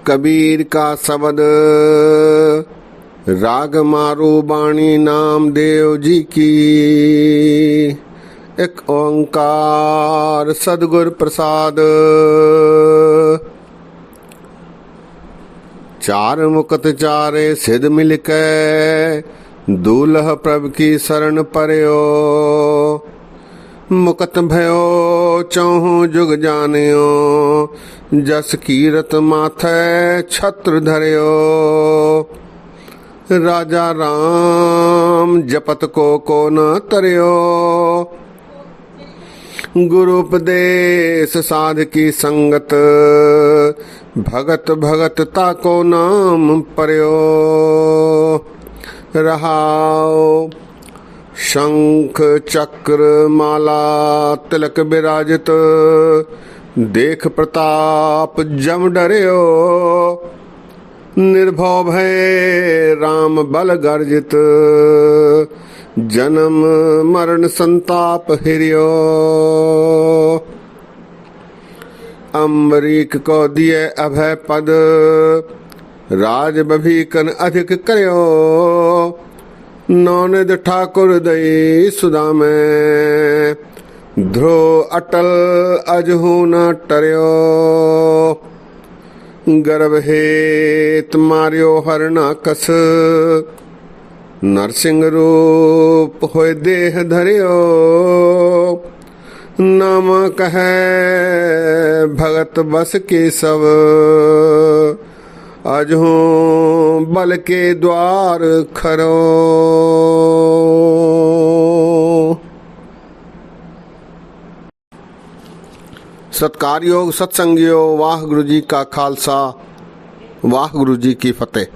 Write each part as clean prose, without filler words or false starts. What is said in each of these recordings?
कबीर का शब्द राग मारू बाणी नामदेव जी की। एक ओंकार सदगुर प्रसाद। चार मुकत चारे सिद्ध मिलके दूल्ह प्रभ की शरण पर्यो। मुकत भयो चौहु जुग जानियो जस कीरत माथे छत्र धर्यो। राजा राम जपत को न तरयो। गुरु उपदेश साध की संगत भगत भगत ताको नाम पर्यो। रहाओ शंख चक्र माला तिलक विराजित देख प्रताप जम डर्यो। निर्भव भय राम बल गर्जित जन्म मरण संताप हिरियो। अम्बरीक को दिए अभय पद राज बभीकन अधिक करयो। नौनिध ठाकुर दई सुदा में ध्रुव अटल अजहू न टर्यो। गर्भ हेत मार्यो हरना कस नरसिंह रूप होय देह धर्यो। नाम कहे भगत बस के सब अजहू बल के द्वार खरो। सत्कार योग सत्संग योग वाह गुरु जी का खालसा वाह गुरु जी की फतेह।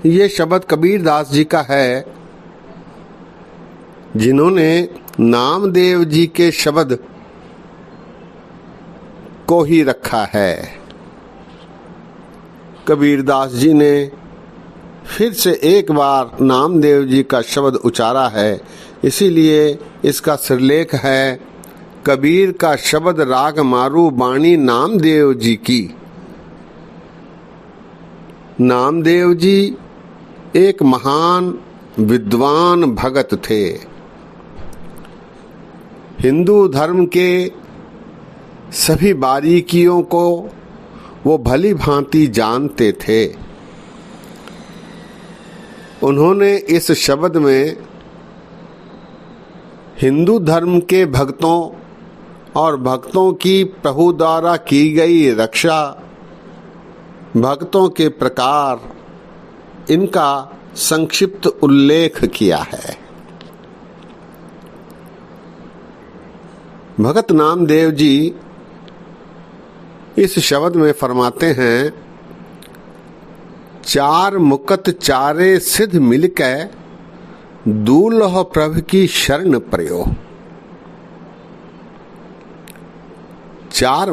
ये शब्द कबीर दास जी का है जिन्होंने नामदेव जी के शब्द को ही रखा है। कबीर दास जी ने फिर से एक बार नामदेव जी का शब्द उचारा है, इसीलिए इसका सिरलेख है कबीर का शब्द राग मारू बाणी नामदेव जी की। नामदेव जी एक महान विद्वान भगत थे। हिंदू धर्म के सभी बारीकियों को वो भली भांति जानते थे। उन्होंने इस शब्द में हिंदू धर्म के भक्तों और भक्तों की प्रभु द्वारा की गई रक्षा, भक्तों के प्रकार, इनका संक्षिप्त उल्लेख किया है। भगत नामदेव जी इस शब्द में फरमाते हैं, चार मुकत चारे सिद्ध मिलके दूल्ह प्रभ की शरण पर्यो। चार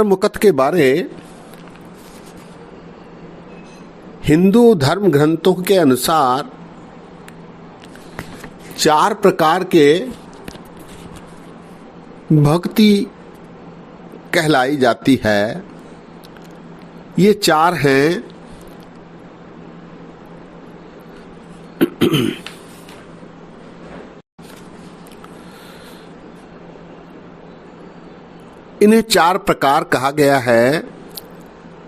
मुकत के बारे हिंदू धर्म ग्रंथों के अनुसार चार प्रकार के भक्ति कहलाई जाती है। ये चार हैं इन्हें चार प्रकार कहा गया है।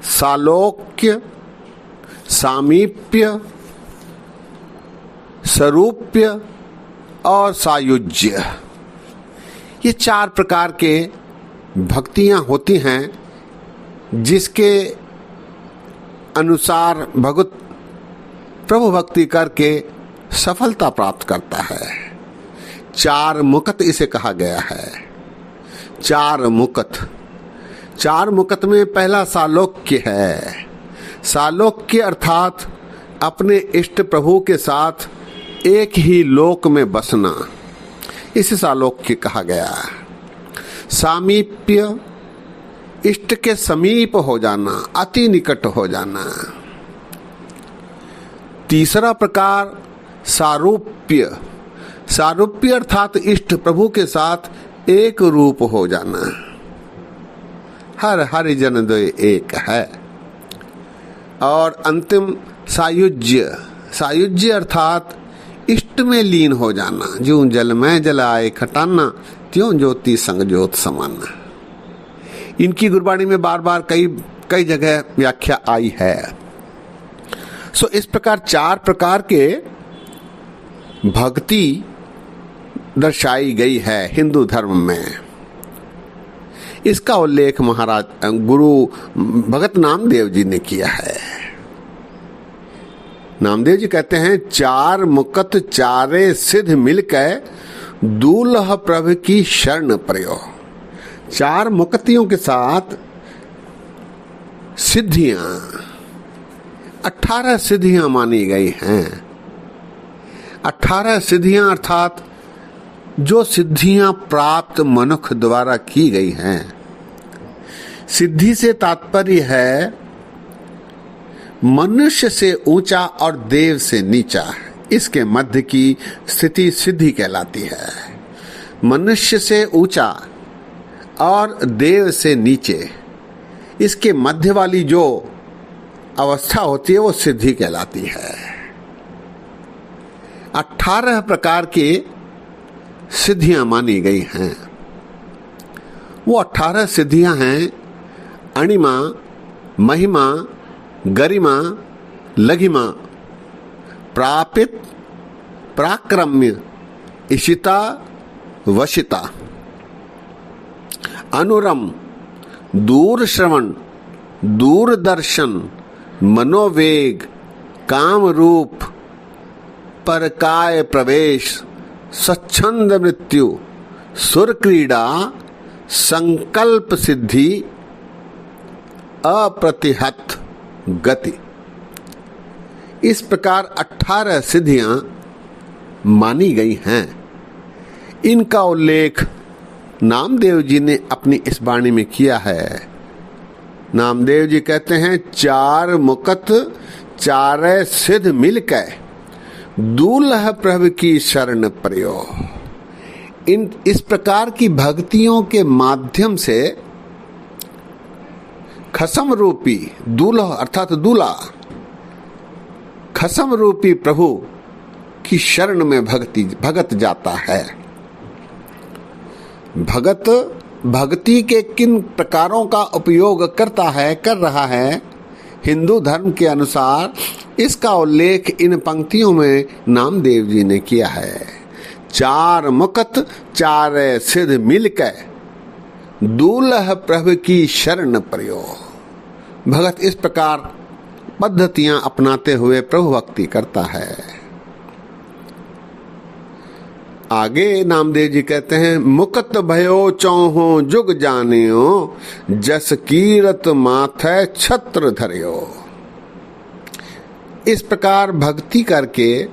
सालोक्य, सामीप्य, सरूप्य और सायुज्य। ये चार प्रकार के भक्तियां होती हैं जिसके अनुसार भगत प्रभु भक्ति करके सफलता प्राप्त करता है। चार मुकत इसे कहा गया है। चार मुकत में पहला सालोक्य है। सालोक्य अर्थात अपने इष्ट प्रभु के साथ एक ही लोक में बसना, इसे सालोक्य कहा गया। सामीप्य, इष्ट के समीप हो जाना, अति निकट हो जाना। तीसरा प्रकार सारूप्य, सारूप्य अर्थात इष्ट प्रभु के साथ एक रूप हो जाना। हर हरिजन दो एक है। और अंतिम सायुज्य, सायुज्य अर्थात इष्ट में लीन हो जाना। ज्यों जल में जलाए खटाना, त्यों ज्योति संग ज्योत समाना। इनकी गुरबाणी में बार बार कई जगह व्याख्या आई है। सो इस प्रकार 4 प्रकार के भक्ति दर्शाई गई है हिंदू धर्म में। इसका उल्लेख महाराज गुरु भगत नामदेव जी ने किया है। नामदेव जी कहते हैं, 4 मुकत चारे सिद्ध मिलकर दूल्ह प्रभु की शरण प्रयो। 4 मुक्तियों के साथ सिद्धियां, 18 सिद्धियां मानी गई हैं। 18 सिद्धियां अर्थात जो सिद्धियां प्राप्त मनुष्य द्वारा की गई हैं। सिद्धि से तात्पर्य है मनुष्य से ऊंचा और देव से नीचा, इसके मध्य की स्थिति सिद्धि कहलाती है। मनुष्य से ऊंचा और देव से नीचे, इसके मध्य वाली जो अवस्था होती है वो सिद्धि कहलाती है। 18 प्रकार की सिद्धियां मानी गई हैं। वो 18 सिद्धियां हैं अणिमा, महिमा, गरिमा, लघिमा, प्रापित, प्राक्रम्य, इशिता, वशिता, अनुरम, दूर श्रवण, दूरदर्शन, मनोवेग, काम रूप, परकाय प्रवेश, स्वच्छंद मृत्यु, सुर क्रीड़ा, संकल्प सिद्धि, अप्रतिहत गति। इस प्रकार 18 सिद्धियां मानी गई हैं। इनका उल्लेख नामदेव जी ने अपनी इस वाणी में किया है। नामदेव जी कहते हैं, 4 मुकत चारे सिद्ध मिलकर दूल्ह प्रभु की शरण प्रयो। इस प्रकार की भक्तियों के माध्यम से खसम रूपी दूल्ह अर्थात दूल्हा, खसम रूपी प्रभु की शरण में भगत जाता है। भगत भक्ति के किन प्रकारों का उपयोग कर रहा है हिंदू धर्म के अनुसार, इसका उल्लेख इन पंक्तियों में नामदेव जी ने किया है। 4 मुकत चारे सिद्ध मिलकर दूल्ह प्रभु की शरण प्रयो। भगत इस प्रकार पद्धतियां अपनाते हुए प्रभु भक्ति करता है। आगे नामदेव जी कहते हैं, मुकत भयो चौहो जुग जानियो, जस कीरत माथे छत्र धरियो। इस प्रकार भक्ति करके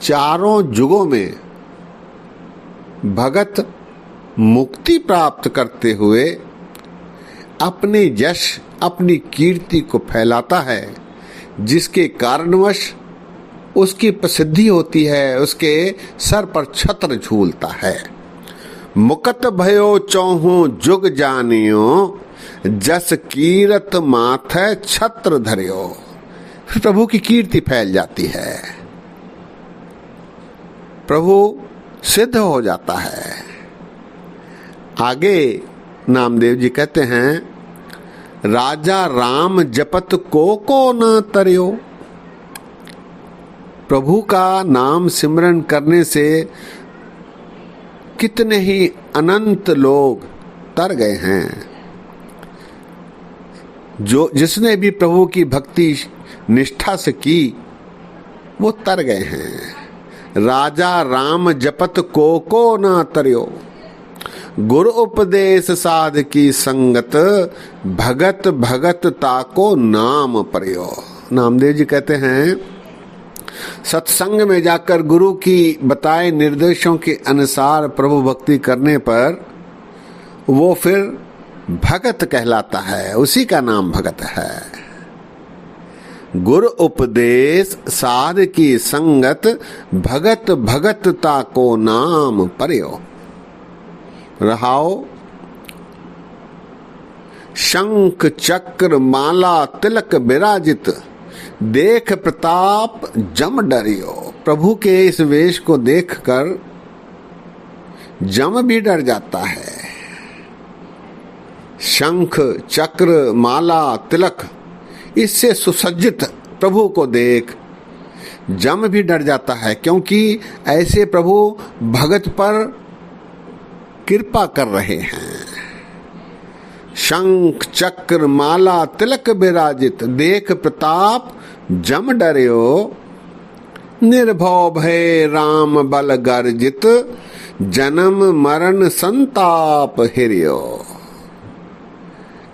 चारों जुगों में भगत मुक्ति प्राप्त करते हुए अपने यश, अपनी कीर्ति को फैलाता है, जिसके कारणवश उसकी प्रसिद्धि होती है, उसके सर पर छत्र झूलता है। मुकत भयो चौहु जुग जानियो, जस कीरत माथे छत्र धरियो। प्रभु की कीर्ति फैल जाती है, प्रभु सिद्ध हो जाता है। आगे नामदेव जी कहते हैं, राजा राम जपत को न तरियो। प्रभु का नाम सिमरन करने से कितने ही अनंत लोग तर गए हैं। जिसने भी प्रभु की भक्ति निष्ठा से की वो तर गए हैं। राजा राम जपत को न तरियो, गुरु उपदेश साध की संगत, भगत भगत ताको नाम प्रयो। नामदेव जी कहते हैं, सत्संग में जाकर गुरु की बताए निर्देशों के अनुसार प्रभु भक्ति करने पर वो फिर भगत कहलाता है, उसी का नाम भगत है। गुरु उपदेश साध की संगत, भगत भगत ताको नाम प्रयो। रहाओ शंख चक्र माला तिलक विराजित, देख प्रताप जम डरियो। प्रभु के इस वेश को देखकर जम भी डर जाता है। शंख चक्र माला तिलक, इससे सुसज्जित प्रभु को देख जम भी डर जाता है, क्योंकि ऐसे प्रभु भगत पर कृपा कर रहे हैं। शंख चक्र माला तिलक विराजित, देख प्रताप जम डरियो। निर्भव भय राम बल गर्जित, जन्म मरण संताप हिरियो।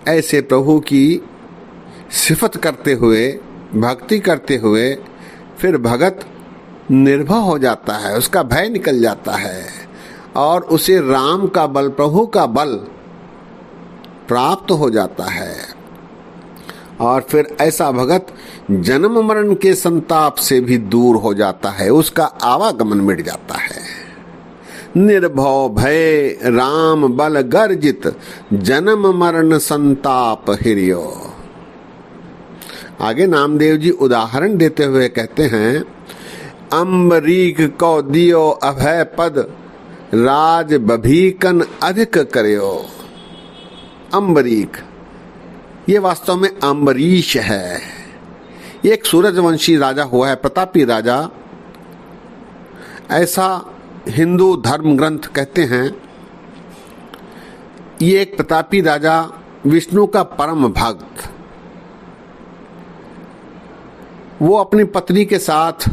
ऐसे प्रभु की सिफत करते हुए, भक्ति करते हुए फिर भगत निर्भय हो जाता है, उसका भय निकल जाता है और उसे राम का बल, प्रभु का बल प्राप्त हो जाता है। और फिर ऐसा भगत जन्म मरण के संताप से भी दूर हो जाता है, उसका आवागमन मिट जाता है। निर्भव भय राम बल गर्जित, जन्म मरण संताप हिरियो। आगे नामदेव जी उदाहरण देते हुए कहते हैं, अम्बरीक को दियो अभय पद, राज बभीकन अधिक करियो। अम्बरीक ये वास्तव में अम्बरीश है। एक सूरजवंशी राजा हुआ है, प्रतापी राजा, ऐसा हिंदू धर्म ग्रंथ कहते हैं। ये एक प्रतापी राजा, विष्णु का परम भक्त, वो अपनी पत्नी के साथ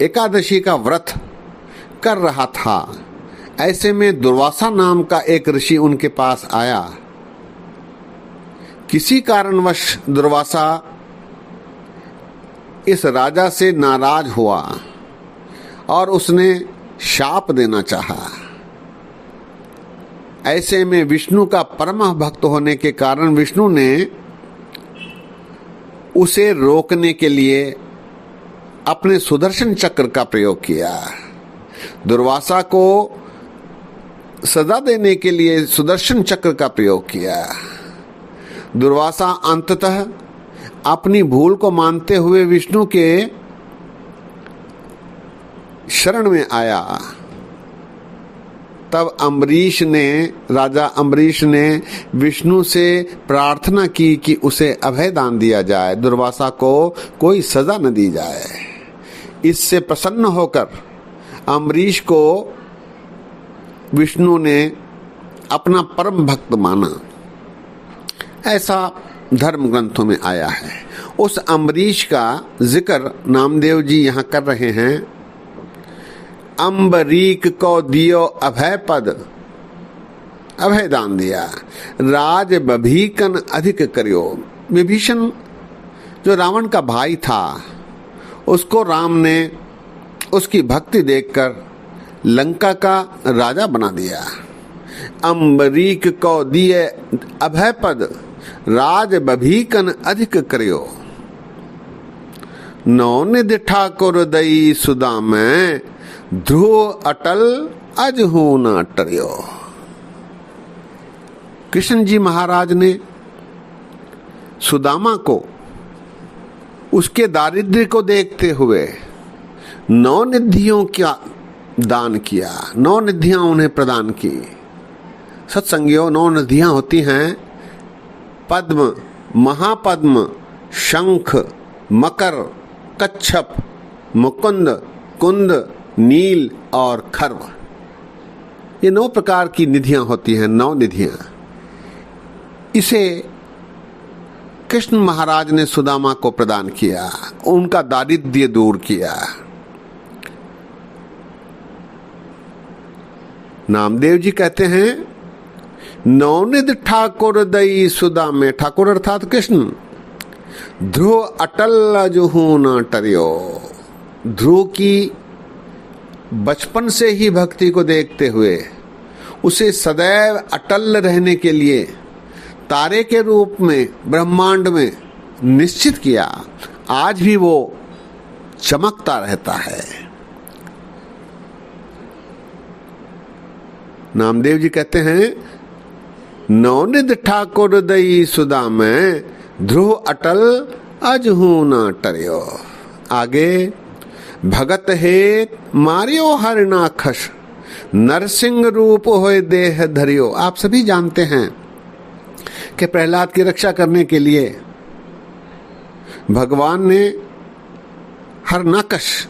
एकादशी का व्रत कर रहा था। ऐसे में दुर्वासा नाम का एक ऋषि उनके पास आया। किसी कारणवश दुर्वासा इस राजा से नाराज हुआ और उसने शाप देना चाहा। ऐसे में विष्णु का परम भक्त होने के कारण विष्णु ने उसे रोकने के लिए अपने सुदर्शन चक्र का प्रयोग किया। दुर्वासा को सजा देने के लिए सुदर्शन चक्र का प्रयोग किया। दुर्वासा अंततः अपनी भूल को मानते हुए विष्णु के शरण में आया। तब राजा अम्बरीश ने विष्णु से प्रार्थना की कि उसे अभय दान दिया जाए, दुर्वासा को कोई सजा न दी जाए। इससे प्रसन्न होकर अम्बरीश को विष्णु ने अपना परम भक्त माना। ऐसा धर्म ग्रंथों में आया है। उस अम्बरीश का जिक्र नामदेव जी यहाँ कर रहे हैं। अम्बरीक को दियो अभय पद, अभय दान दिया। राज बभीकन अधिक करियो। विभीषण जो रावण का भाई था, उसको राम ने उसकी भक्ति देखकर लंका का राजा बना दिया। अम्बरीक को दिए अभय पद, राज बभीकन अधिक करियो। नौनिधि ठाकुर दई सुदा में, ध्रुव अटल अजहू न टरियो। कृष्ण जी महाराज ने सुदामा को उसके दारिद्र्य को देखते हुए 9 निधियों का दान किया, 9 निधियां उन्हें प्रदान की। सत्संगियों, 9 निधियां होती हैं पद्म, महापद्म, शंख, मकर, कच्छप, मुकुंद, कुंद, नील और खर्व। ये 9 प्रकार की निधियां होती हैं, 9 निधियां। इसे कृष्ण महाराज ने सुदामा को प्रदान किया, उनका दारिद्र्य दूर किया। नामदेव जी कहते हैं, नौनिधि ठाकुर दई सुदा में, ठाकुर अर्थात कृष्ण, ध्रुव अटल अजहू न टरियो। ध्रुव की बचपन से ही भक्ति को देखते हुए उसे सदैव अटल रहने के लिए तारे के रूप में ब्रह्मांड में निश्चित किया। आज भी वो चमकता रहता है। नामदेव जी कहते हैं, नवनिध ठाकुर दई सुदा में, ध्रुव अटल अजहू न टर्यो। आगे, भगत हेत मारियो हरिनाखस, नरसिंह रूप होए देह धरियो। आप सभी जानते हैं कि प्रहलाद की रक्षा करने के लिए भगवान ने हरनाकश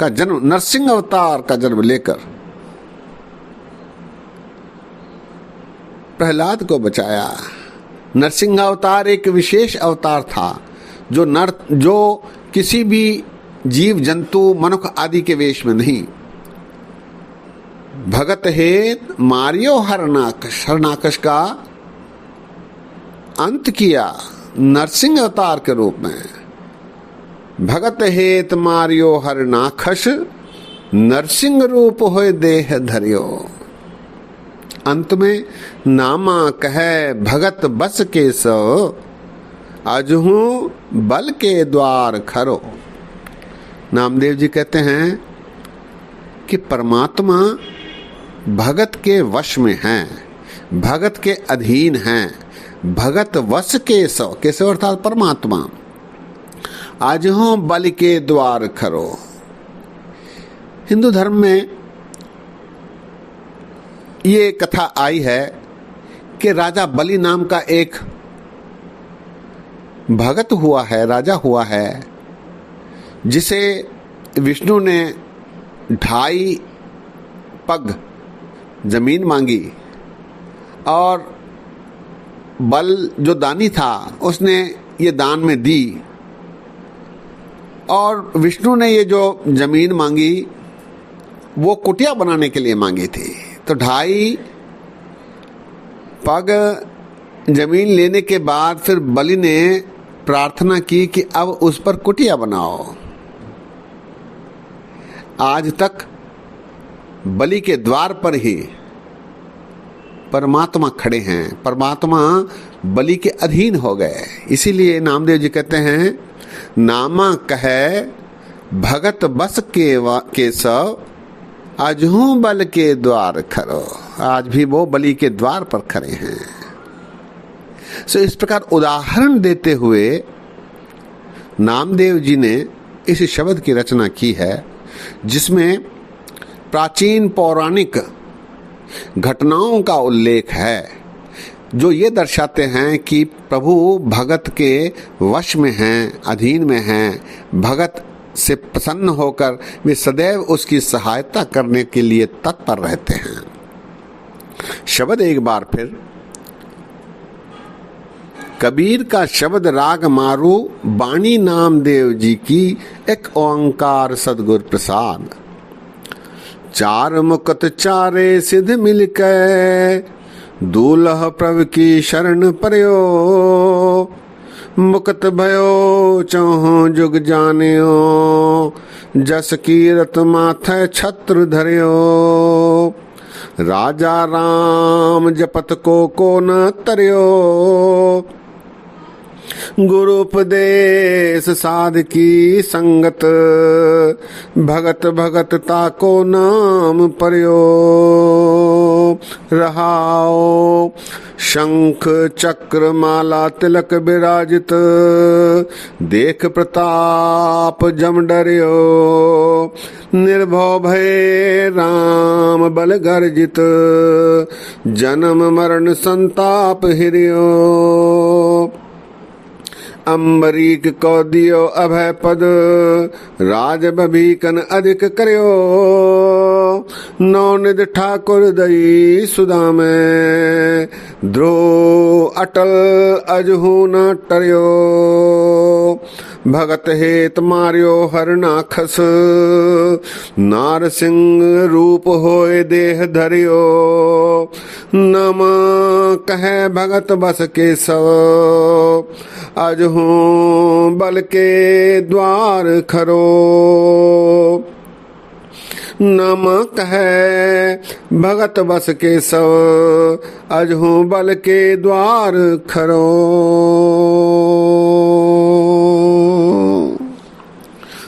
का जन्म, नरसिंह अवतार का जन्म लेकर प्रहलाद को बचाया। नरसिंह अवतार एक विशेष अवतार था जो किसी भी जीव जंतु मनुष्य आदि के वेश में नहीं। भगत हेत मारियो हरनाकश, हरनाकश का अंत किया नरसिंह अवतार के रूप में। भगत हेत मारियो हरनाकश, नरसिंह रूप होए देह धरियो। अंत में नामा कहे भगत बस के सो, अजहू बल के द्वार खरो। नामदेव जी कहते हैं कि परमात्मा भगत के वश में हैं, भगत के अधीन हैं। भगत वश केशव, केशव अर्थात परमात्मा। अजहू बल के द्वार खरो। हिंदू धर्म में ये कथा आई है कि राजा बलि नाम का एक भगत हुआ है, राजा हुआ है, जिसे विष्णु ने 2.5 पग जमीन मांगी और बल जो दानी था उसने ये दान में दी। और विष्णु ने ये जो जमीन मांगी वो कुटिया बनाने के लिए मांगी थी। तो 2.5 पग जमीन लेने के बाद फिर बलि ने प्रार्थना की कि अब उस पर कुटिया बनाओ। आज तक बलि के द्वार पर ही परमात्मा खड़े हैं, परमात्मा बलि के अधीन हो गए। इसीलिए नामदेव जी कहते हैं, नामा कहे भगत बस के सव, अजहू बल के द्वार खरो। आज भी वो बलि के द्वार पर खड़े हैं। इस प्रकार उदाहरण देते हुए नामदेव जी ने इस शब्द की रचना की है, जिसमें प्राचीन पौराणिक घटनाओं का उल्लेख है, जो ये दर्शाते हैं कि प्रभु भगत के वश में हैं, अधीन में हैं। भगत से प्रसन्न होकर वे सदैव उसकी सहायता करने के लिए तत्पर रहते हैं। शब्द एक बार फिर, कबीर का शब्द राग मारू, बाणी नामदेव जी की, एक ओंकार सदगुर प्रसाद। 4 मुकत चारे सिद्ध मिलके, दूल्ह प्रभु की शरण पर्यो। मुकत भयो चौहो जुग जानियो, जस कीरत माथे छत्र धरियो। राजा राम जपत को न तरियो, गुरु उपदेश साध की संगत। भगत भगत ताको नाम पर्यो। रहाओ शंख चक्र माला तिलक विराजित, देख प्रताप जम डरियो। निर्भव भय राम बल गर्जित, जन्म मरण संताप हिरियो। अम्बरीक को दियो अभय पद, राज बभीकन अधिक करियो। नौनिध ठाकुर दई सुदा में, ध्रुव अटल अजहू न टरियो। भगत हेत मारियो हरनाखस, नार सिंह रूप होए देह धरियो। नम कहे भगत बस के सव, अजहू बल के द्वार खरो। नम कहे भगत बस के सव, अजहू बल के द्वार खरो।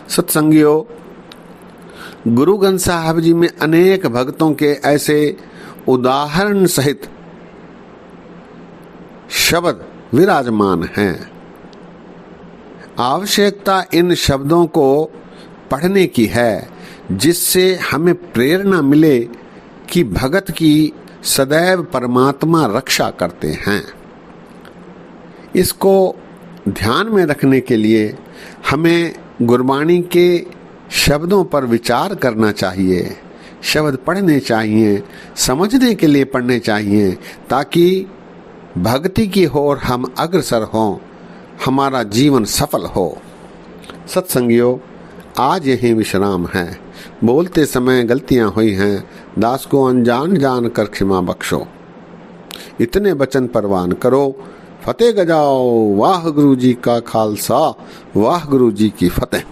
सत्संगियों, गुरु ग्रंथ साहब जी में अनेक भक्तों के ऐसे उदाहरण सहित शब्द विराजमान हैं। आवश्यकता इन शब्दों को पढ़ने की है, जिससे हमें प्रेरणा मिले कि भगत की सदैव परमात्मा रक्षा करते हैं। इसको ध्यान में रखने के लिए हमें गुरबाणी के शब्दों पर विचार करना चाहिए, शब्द पढ़ने चाहिए, समझने के लिए पढ़ने चाहिए, ताकि भक्ति की ओर हम अग्रसर हों, हमारा जीवन सफल हो। सत्संगियों, आज यही विश्राम है। बोलते समय गलतियां हुई हैं, दास को अनजान जान कर क्षमा बख्शो। इतने वचन परवान करो, फतेह गजाओ। वाह गुरु जी का खालसा, वाह गुरु जी की फतेह।